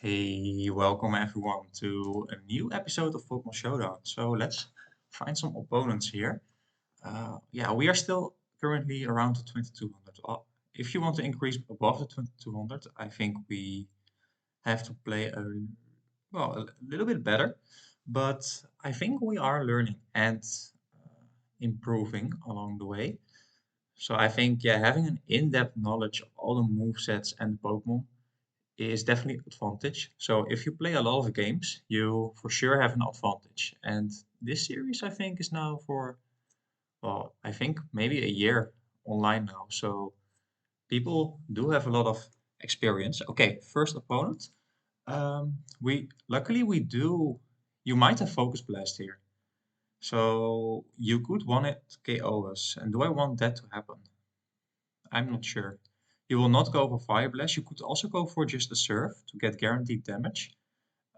Hey, welcome everyone to a new episode of Pokemon Showdown. So let's find some opponents here. Yeah, we are still currently around the 2200. If you want to increase above the 2200, I think we have to play a little bit better. But I think we are learning and improving along the way. So I think, yeah, having an in-depth knowledge of all the movesets and Pokemon is definitely an advantage. So if you play a lot of games, you for sure have an advantage. And this series, I think, is now for, well, I think maybe a year online now. So people do have a lot of experience. Okay, first opponent. We luckily we do. You might have Focus Blast here, so you could one it KO us. And do I want that to happen? I'm not sure. You will not go for Fire Blast. You could also go for just a Surf to get guaranteed damage.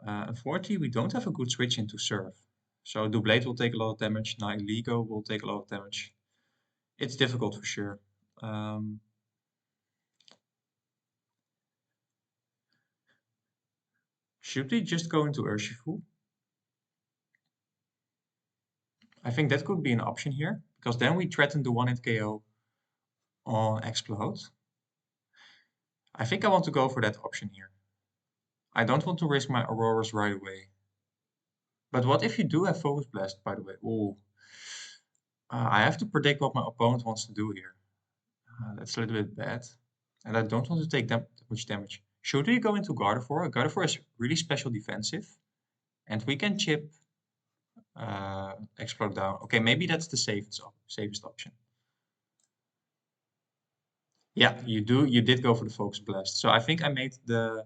Unfortunately, we don't have a good switch into Surf. So Doublade will take a lot of damage. Nihilego will take a lot of damage. It's difficult for sure. Um, should we just go into Urshifu? I think that could be an option here, because then we threaten the one-hit KO on Explode. I think I want to go for that option here. I don't want to risk my Auroras right away. But what if you do have Focus Blast, by the way? Ooh. I have to predict what my opponent wants to do here. That's a little bit bad. And I don't want to take that much damage. Should we go into Gardevoir? Gardevoir is really special defensive. And we can chip Explode down. Okay, maybe that's the safest option. Yeah, you did go for the Focus Blast. So I think I made the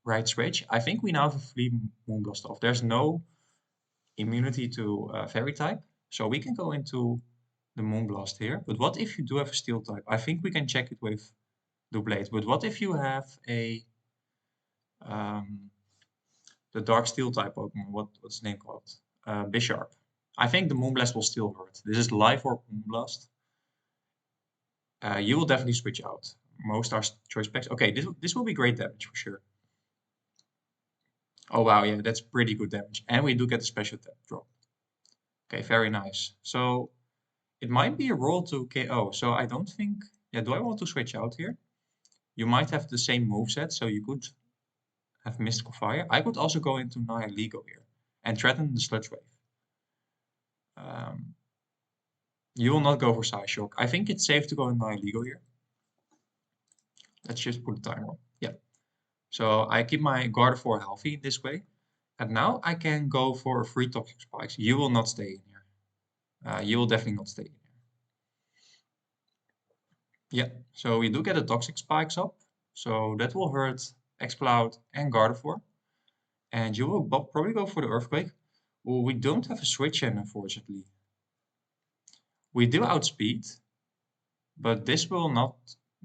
right switch. I think we now have a free Moonblast off. There's no immunity to Fairy type. So we can go into the Moonblast here. But what if you do have a Steel type? I think we can check it with Doublade. But what if you have a um, the Dark Steel type Pokemon? What's the name called? Bisharp. I think the Moonblast will still hurt. This is Life Orb Moonblast. You will definitely switch out. Most are choice packs. Okay, this will be great damage for sure. Oh wow, yeah, that's pretty good damage. And we do get a special drop. Okay, very nice. So it might be a roll to KO. So I don't think. Yeah, do I want to switch out here? You might have the same moveset, so you could have Mystical Fire. I could also go into Nihilego here and threaten the Sludge Wave. Um, you will not go for Psyshock. I think it's safe to go in Nihilego here. Let's just put the timer on. Yeah. So I keep my Gardevoir healthy this way. And now I can go for a free Toxic Spikes. You will not stay in here. You will definitely not stay in here. Yeah, so we do get a Toxic Spikes up. So that will hurt Exploud and Gardevoir. And you will probably go for the Earthquake. Well, we don't have a switch in, unfortunately. We do outspeed, but this will not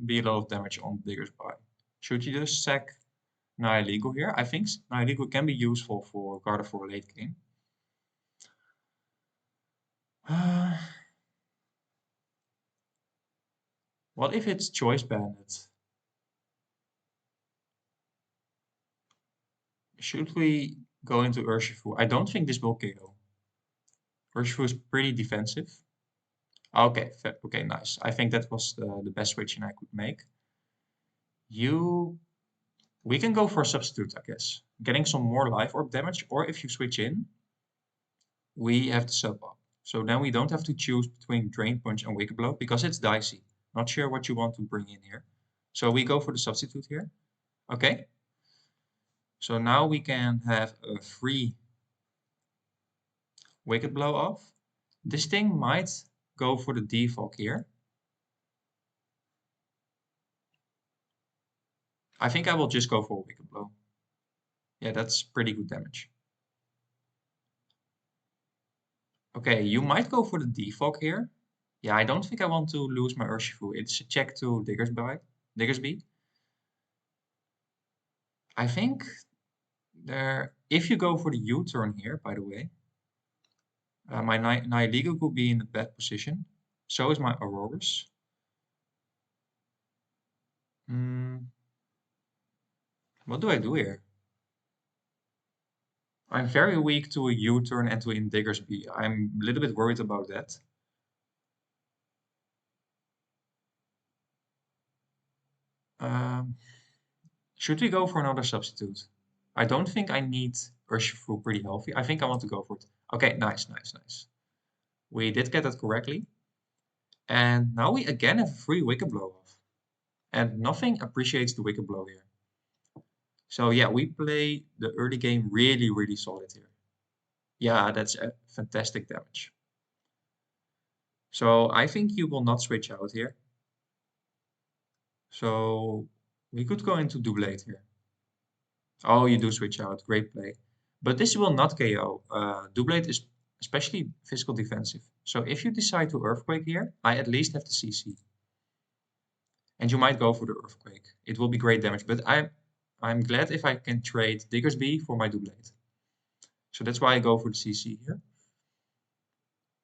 be a lot of damage on Digger's Bite. Should you just sack Nihilego here? I think Nihilego can be useful for Gardevoir late game. What if it's Choice Bandit? Should we go into Urshifu? I don't think this will KO. Urshifu is pretty defensive. Okay, okay, nice. I think that was the best switching I could make. We can go for a substitute, I guess. Getting some more life orb damage, or if you switch in, we have the sub up. So then we don't have to choose between Drain Punch and Wicked Blow because it's dicey. Not sure what you want to bring in here. So we go for the substitute here. Okay. So now we can have a free Wicked Blow off. This thing might go for the defog here. I think I will just go for a Wicked Blow. Yeah, that's pretty good damage. Okay, you might go for the defog here. Yeah, I don't think I want to lose my Urshifu. It's a check to Diggersby. I think if you go for the U-turn here, by the way, my Nihilego could be in a bad position. So is my Auroras. What do I do here? I'm very weak to a U-turn and to in Diggersby. I'm a little bit worried about that. Um, should we go for another substitute? I don't think I need Urshifu pretty healthy. I think I want to go for it. Okay, nice, nice, nice. We did get that correctly. And now we again have a free Wicked Blow off. And nothing appreciates the Wicked Blow here. So yeah, we play the early game really, really solid here. Yeah, that's a fantastic damage. So I think you will not switch out here. So we could go into Doublade here. Oh, you do switch out. Great play. But this will not KO. Doublade is especially physical defensive. So if you decide to Earthquake here, I at least have the CC. And you might go for the Earthquake. It will be great damage. But I'm glad if I can trade Diggersby for my Doublade. So that's why I go for the CC here.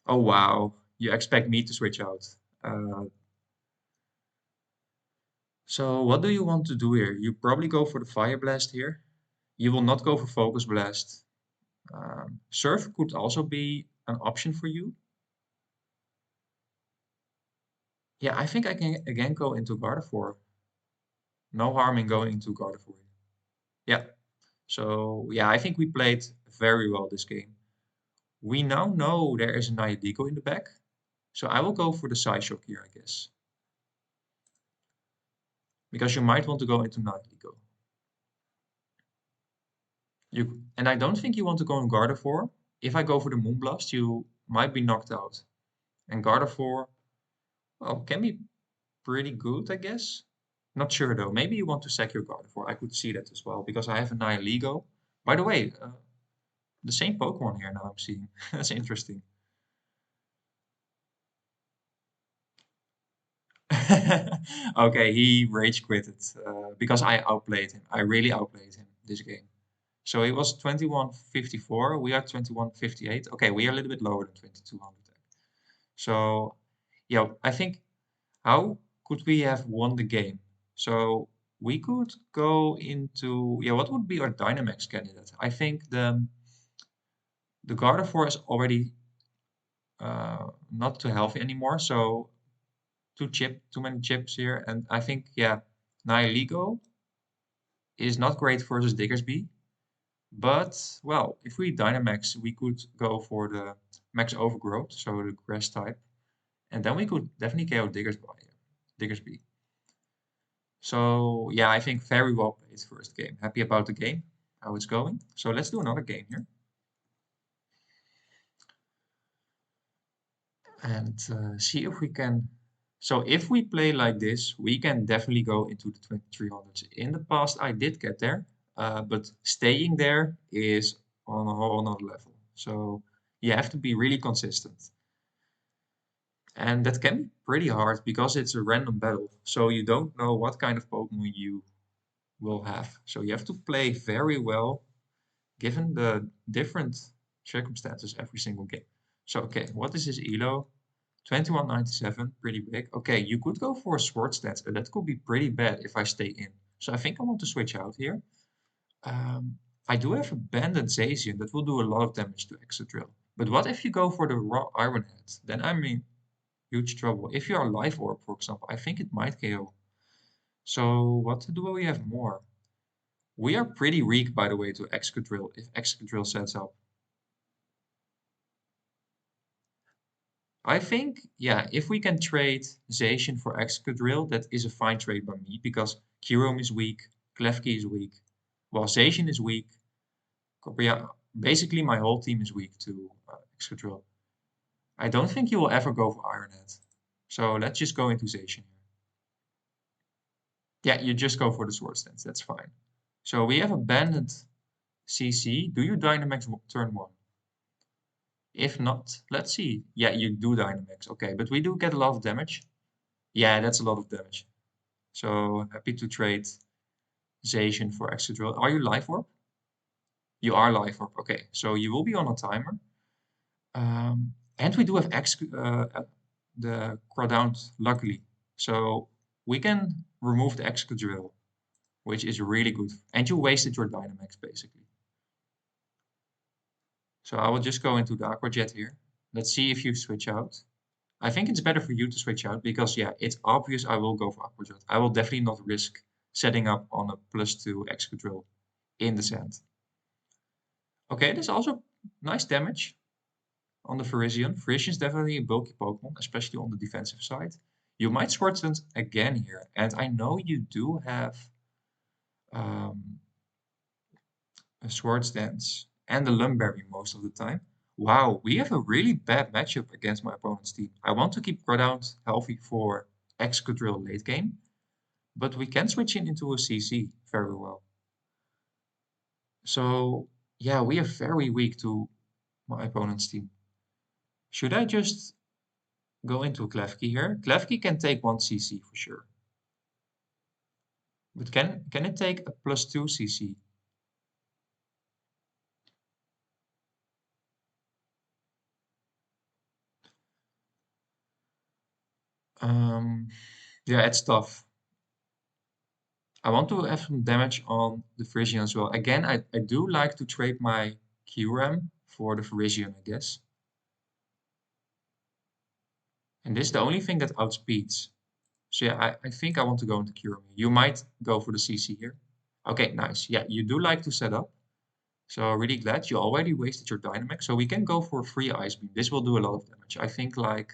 Oh, wow. You expect me to switch out. Uh, so what do you want to do here? You probably go for the Fire Blast here. You will not go for Focus Blast. Surf could also be an option for you. Yeah, I think I can again go into Gardevoir. No harm in going into Gardevoir. Yeah. So yeah, I think we played very well this game. We now know there is a Nayadiko in the back. So I will go for the Psyshock here, I guess. Because you might want to go into Nayadiko. And I don't think you want to go in Gardevoir. If I go for the Moonblast, you might be knocked out. And Gardevoir, well, can be pretty good, I guess. Not sure though. Maybe you want to sack your Gardevoir. I could see that as well because I have a Nihiligo. By the way, the same Pokemon here now I'm seeing. That's interesting. Okay, he rage quitted because I outplayed him. I really outplayed him this game. So he was 2154. We are 2158. Okay, we are a little bit lower than 2200. So, yeah, I think how could we have won the game? So we could go into, yeah, what would be our Dynamax candidate? I think the Gardevoir is already not too healthy anymore, so too many chips here, and I think yeah, Nihiligo is not great versus Diggersby, but well, if we Dynamax, we could go for the Max Overgrowth, so the Grass type, and then we could definitely KO Diggersby. So yeah, I think very well played first game. Happy about the game, how it's going. So let's do another game here. And see if we can. So if we play like this, we can definitely go into the 2300s. In the past, I did get there, but staying there is on a whole another level. So you have to be really consistent. And that can be pretty hard because it's a random battle. So you don't know what kind of Pokemon you will have. So you have to play very well given the different circumstances every single game. So, okay, what is his ELO? 2197, pretty big. Okay, you could go for a sword stance, but that could be pretty bad if I stay in. So I think I want to switch out here. I do have Abandoned Zacian that will do a lot of damage to Excadrill. But what if you go for the raw Iron Head? Then I'm in huge trouble. If you are Life Orb, for example, I think it might KO. So what do we have more? We are pretty weak, by the way, to Excadrill if Excadrill sets up. I think, yeah, if we can trade Zacian for Excadrill, that is a fine trade by me because Kyurem is weak, Klefki is weak, while Zacian is weak. Yeah, basically my whole team is weak to Excadrill. I don't think you will ever go for Ironhead. So let's just go into Zacian here. Yeah, you just go for the Sword Stance, that's fine. So we have abandoned CC. Do you Dynamax turn 1? If not, let's see. Yeah, you do Dynamax. Okay, but we do get a lot of damage. Yeah, that's a lot of damage. So happy to trade Zacian for Excadrill. Are you Life Orb? You are Life Orb. Okay, so you will be on a timer. And we do have the Crawdaunt, luckily. So we can remove the Excadrill. which is really good. And you wasted your Dynamax basically. So I will just go into the Aqua Jet here. Let's see if you switch out. I think it's better for you to switch out because yeah, it's obvious I will go for Aqua Jet. I will definitely not risk setting up on a +2 Excadrill in the sand. Okay, there's also nice damage on the Virizion. Virizion is definitely a bulky Pokemon, especially on the defensive side. You might Swords Dance again here, and I know you do have um, a Swords Dance and a Lumberry most of the time. Wow, we have a really bad matchup against my opponent's team. I want to keep Groudon healthy for Excadrill late game, but we can switch in into a CC very well. So yeah, we are very weak to my opponent's team. Should I just go into Klefki here? Klefki can take 1 CC for sure. But can it take a +2 CC? Yeah, it's tough. I want to have some damage on the Frisian as well. Again, I do like to trade my QRAM for the Frisian, I guess. And this is the only thing that outspeeds. So yeah, I think I want to go into QRAM. You might go for the CC here. Okay, nice. Yeah, you do like to set up. So really glad you already wasted your Dynamax. So we can go for a free Ice Beam. This will do a lot of damage. I think like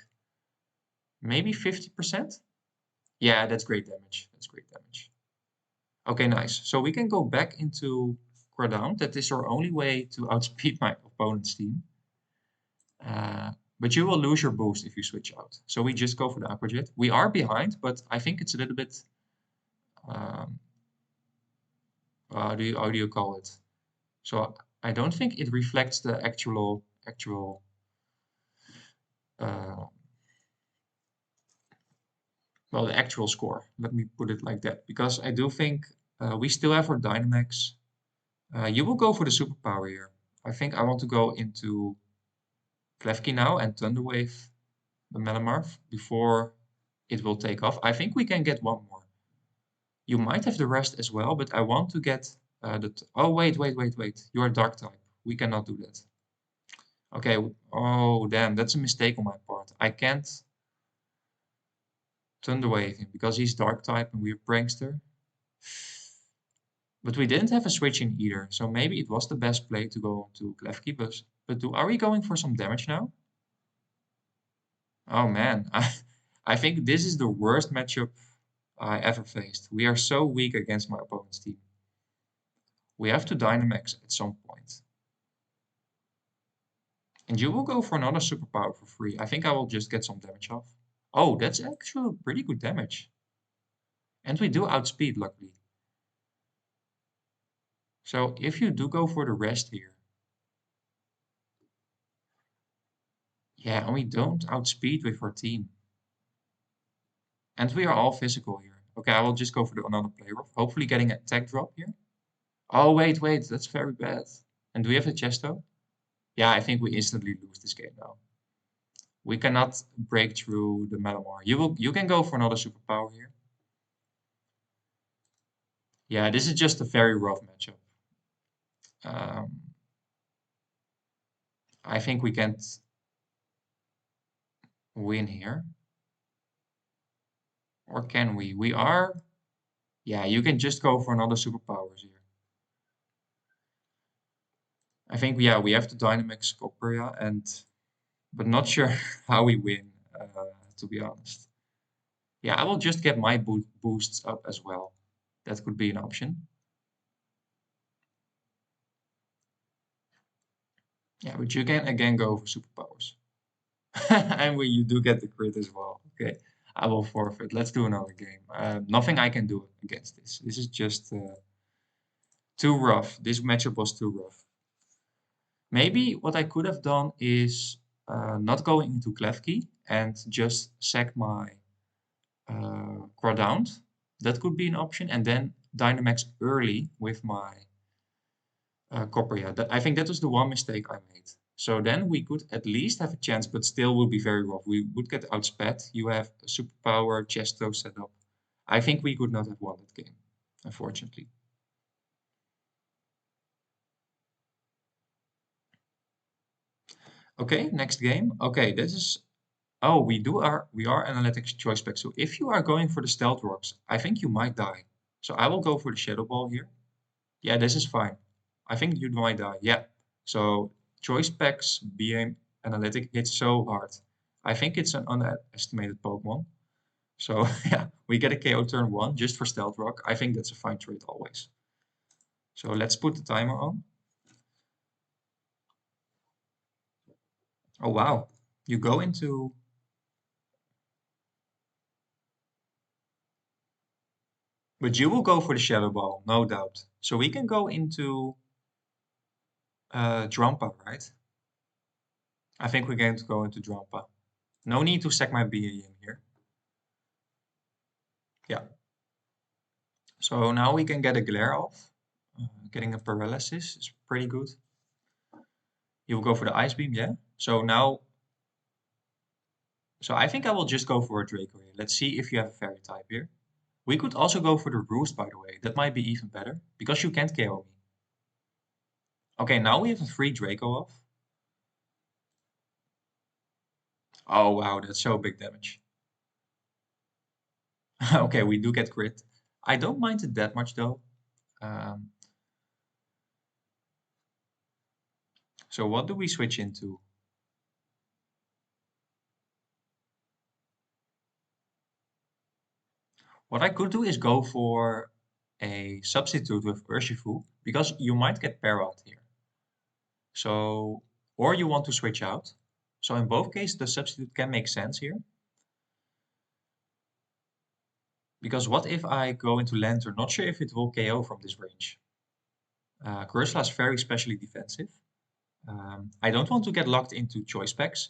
maybe 50%. Yeah, that's great damage. That's great damage. Okay, nice. So we can go back into Groudon. That is our only way to outspeed my opponent's team. But you will lose your boost if you switch out. So we just go for the Aqua Jet. We are behind, but I think it's a little bit, um, how do you call it? So I don't think it reflects the actual uh, well, the actual score. Let me put it like that, because I do think we still have our Dynamax. You will go for the superpower here. I think I want to go into Klefki now and Thunder Wave the Melamarth before it will take off. I think we can get one more. You might have the rest as well, but I want to get oh, wait. You are Dark type. We cannot do that. Okay. Oh, damn. That's a mistake on my part. I can't Thunder Wave him because he's Dark type and we're Prankster. But we didn't have a switch in either, so maybe it was the best play to go to Klefki. But are we going for some damage now? Oh man, I think this is the worst matchup I ever faced. We are so weak against my opponent's team. We have to Dynamax at some point. And you will go for another superpower for free. I think I will just get some damage off. Oh, that's actually pretty good damage. And we do outspeed, luckily. So if you do go for the rest here. Yeah, and we don't outspeed with our team. And we are all physical here. Okay, I will just go for another play rough. Hopefully getting a tech drop here. Oh, wait, that's very bad. And do we have a Chesto? Yeah, I think we instantly lose this game now. We cannot break through the Malamar. You can go for another superpower here. Yeah, this is just a very rough matchup. Um, I think we can't win here. Or can we? We are... Yeah, you can just go for another superpowers here. I think, yeah, we have to Dynamax Corporea, but not sure how we win, to be honest. Yeah, I will just get my boosts up as well. That could be an option. Yeah, but you can again go for superpowers. And you do get the crit as well. Okay, I will forfeit. Let's do another game. Nothing I can do against this. This is just too rough. This matchup was too rough. Maybe what I could have done is not going into Klefki and just sack my Groudon. That could be an option. And then Dynamax early with my Corporea. I think that was the one mistake I made. So then we could at least have a chance, but still would be very rough. We would get outsped. You have a superpower Chesto set up. I think we could not have won that game. unfortunately. Okay, next game. Okay, this is oh, we are analytics choice spec. So if you are going for the stealth rocks, I think you might die. So I will go for the shadow ball here. Yeah, this is fine. I think you might die. Yeah. So choice specs being analytic hits so hard. I think it's an underestimated Pokemon. So yeah, we get a KO turn one just for stealth rock. I think that's a fine trade always. So let's put the timer on. Oh wow. You go into but you will go for the shadow ball, no doubt. So we can go into Drampa, right? I think we're going to go into Drampa. No need to stack my BA in here. Yeah. So now we can get a glare off. Getting a paralysis is pretty good. You will go for the ice beam, yeah? So now, so I think I will just go for a Draco here. Let's see if you have a fairy type here. We could also go for the roost, by the way. That might be even better because you can't KO me. Okay, now we have a free Draco off. Oh wow, that's so big damage. Okay, we do get crit. I don't mind it that much though. Um, so what do we switch into? What I could do is go for a substitute with Urshifu because you might get parried here. So, or you want to switch out. So in both cases, the substitute can make sense here. Because what if I go into Lantern? Not sure if it will KO from this range. Cursula is very specially defensive. I don't want to get locked into choice packs.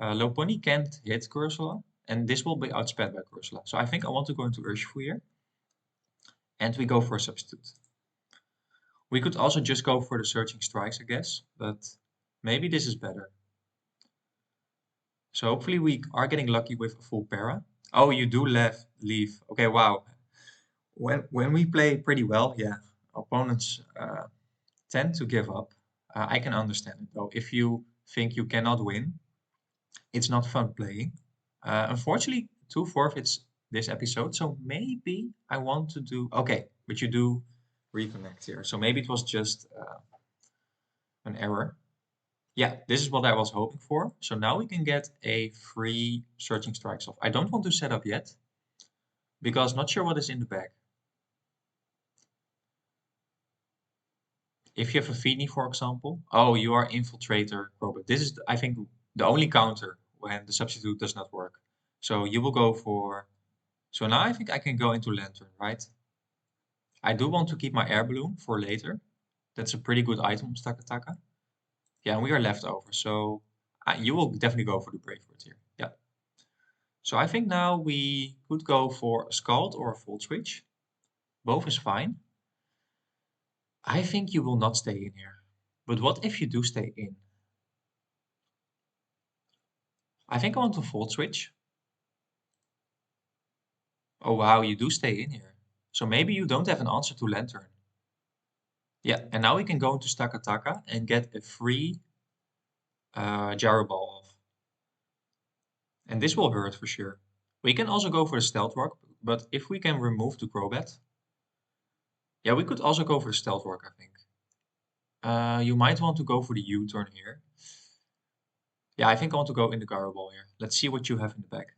Lopunny can't hit Cursula, and this will be outsped by Cursula. So I think I want to go into Urshifu here, and we go for a substitute. We could also just go for the Searching Strikes, I guess, but maybe this is better. So hopefully we are getting lucky with a full para. Oh, you do leave. Okay, wow. When we play pretty well, yeah, opponents tend to give up. I can understand it though. If you think you cannot win, it's not fun playing. Unfortunately, two forfeits this episode, so maybe I want to do okay, but you do reconnect here. So maybe it was just an error. Yeah, this is what I was hoping for. So now we can get a free Searching Strikes off. I don't want to set up yet because not sure what is in the bag. If you have a Feeny, for example, oh, you are Infiltrator, Robot. This is, I think, the only counter when the substitute does not work. So you will go for. So now I think I can go into Lantern, right? I do want to keep my air balloon for later. That's a pretty good item, Stakataka. Yeah, and we are left over. So you will definitely go for the Brave Bird here. Yeah. So I think now we could go for a Scald or a Volt Switch. Both is fine. I think you will not stay in here. But what if you do stay in? I think I want to Volt Switch. Oh wow, you do stay in here. So maybe you don't have an answer to Lantern. Yeah, and now we can go into Stakataka and get a free Gyro Ball off. And this will hurt for sure. We can also go for the Stealth Rock, but if we can remove the Crobat, yeah, we could also go for the Stealth Rock, I think. You might want to go for the U-turn here. Yeah, I think I want to go in the Gyro Ball here. Let's see what you have in the back.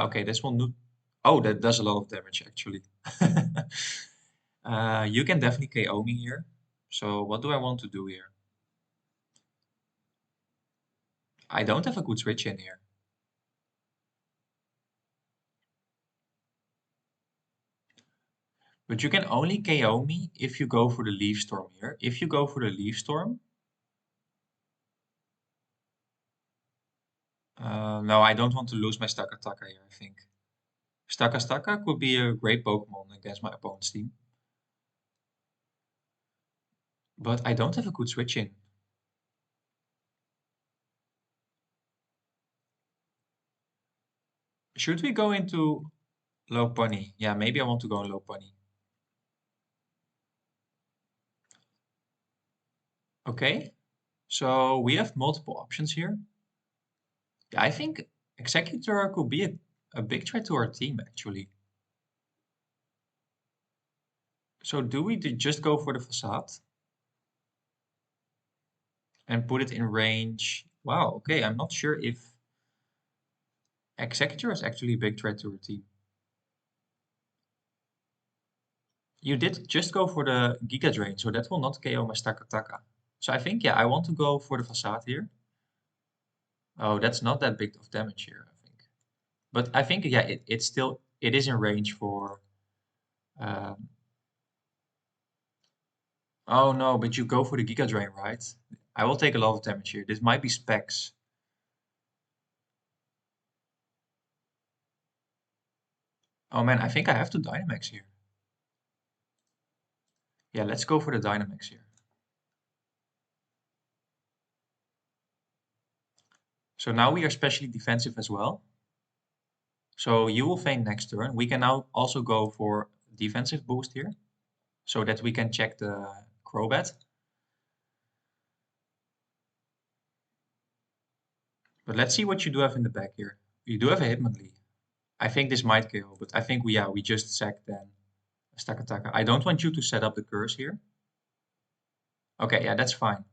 Okay, this will not. Oh, that does a lot of damage actually. You can definitely KO me here. So what do I want to do here? I don't have a good switch in here. But you can only KO me if you go for the Leaf Storm here. If you go for the Leaf Storm, no, I don't want to lose my Stakataka here, I think. Staka could be a great Pokemon against my opponent's team. But I don't have a good switch in. Should we go into... Low pony. Yeah, maybe I want to go on low pony. Okay, so we have multiple options here. Yeah, I think Executor could be a big threat to our team, actually. So do we just go for the facade and put it in range? Wow, okay, I'm not sure if Executor is actually a big threat to our team. You did just go for the Giga Drain, so that will not KO my Stakataka. So I think, yeah, I want to go for the facade here. Oh, that's not that big of damage here, I think. But I think, yeah, it's still, it is in range for... Um, oh no, but you go for the Giga Drain, right? I will take a lot of damage here. This might be specs. Oh man, I think I have to Dynamax here. Yeah, let's go for the Dynamax here. So now we are specially defensive as well. So you will feign next turn. We can now also go for defensive boost here, so that we can check the Crobat. But let's see what you do have in the back here. You do have a Hitmonlee. I think this might kill, but I think we just sack then Stakataka. I don't want you to set up the curse here. Okay, yeah, that's fine.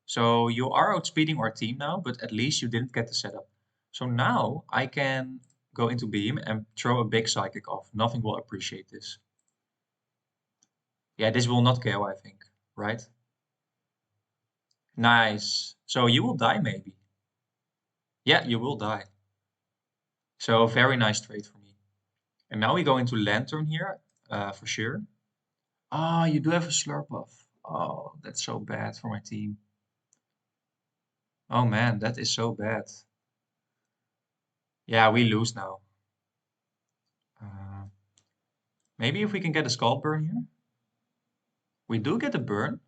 So you are outspeeding our team now, but at least you didn't get the setup. So now I can go into beam and throw a big psychic off. Nothing will appreciate this. Yeah, this will not KO, I think, right? Nice. So you will die maybe. Yeah, you will die. So very nice trade for me. And now we go into Lantern here, for sure. Ah, you do have a Slurpuff. Oh, that's so bad for my team. Oh man, that is so bad. Yeah, we lose now. Uh, maybe if we can get a Scald Burn here. We do get a burn.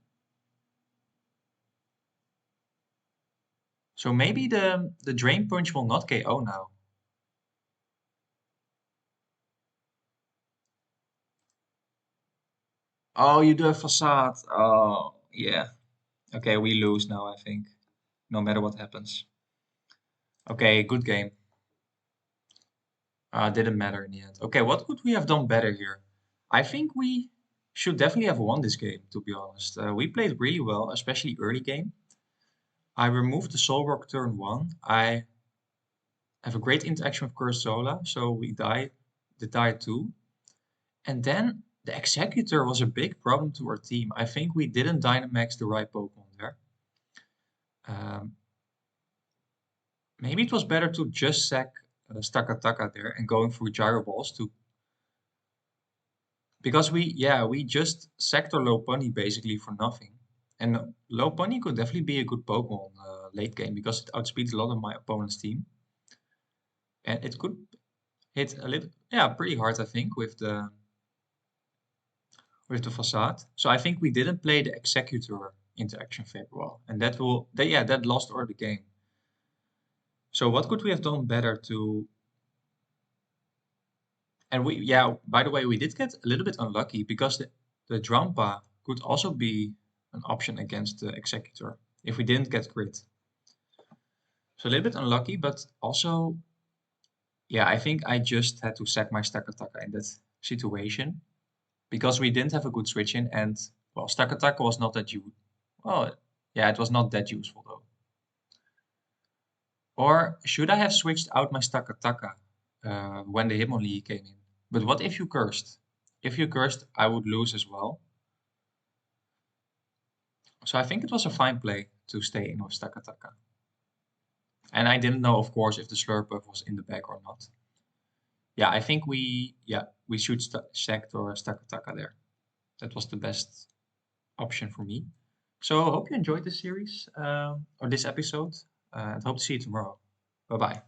So maybe the Drain Punch will not KO now. Oh, you do have Facade. Oh, yeah. Okay, we lose now, I think. No matter what happens. Okay, good game. Didn't matter in the end. Okay, what could we have done better here? I think we should definitely have won this game, to be honest. We played really well, especially early game. I removed the Soul Rock turn 1. I have a great interaction with Cursola, so we die 2. And then the Executor was a big problem to our team. I think we didn't Dynamax the right Pokemon there. Um, maybe it was better to just sack Stakataka there and going through Gyro Balls to... Because we just sacked our Lopunny basically for nothing. And Lopunny could definitely be a good Pokemon late game because it outspeeds a lot of my opponent's team. And it could hit a little, yeah, pretty hard, I think, with the facade. So I think we didn't play the Executor interaction very well. And that lost our the game. So what could we have done better to... And by the way, we did get a little bit unlucky because the Drampa could also be an option against the Executor if we didn't get crit. So a little bit unlucky, but also, yeah, I think I just had to sack my Stakataka in that situation because we didn't have a good switch in, and well, Stakataka was not that well, yeah, it was not that useful though. Or should I have switched out my Stakataka when the Hitmonlee came in? But what if you cursed? If you cursed, I would lose as well. So I think it was a fine play to stay in with Stakataka. And I didn't know, of course, if the Slurpuff was in the bag or not. Yeah, I think we should sack or Stakataka there. That was the best option for me. So I hope you enjoyed this series or this episode, and hope to see you tomorrow. Bye bye.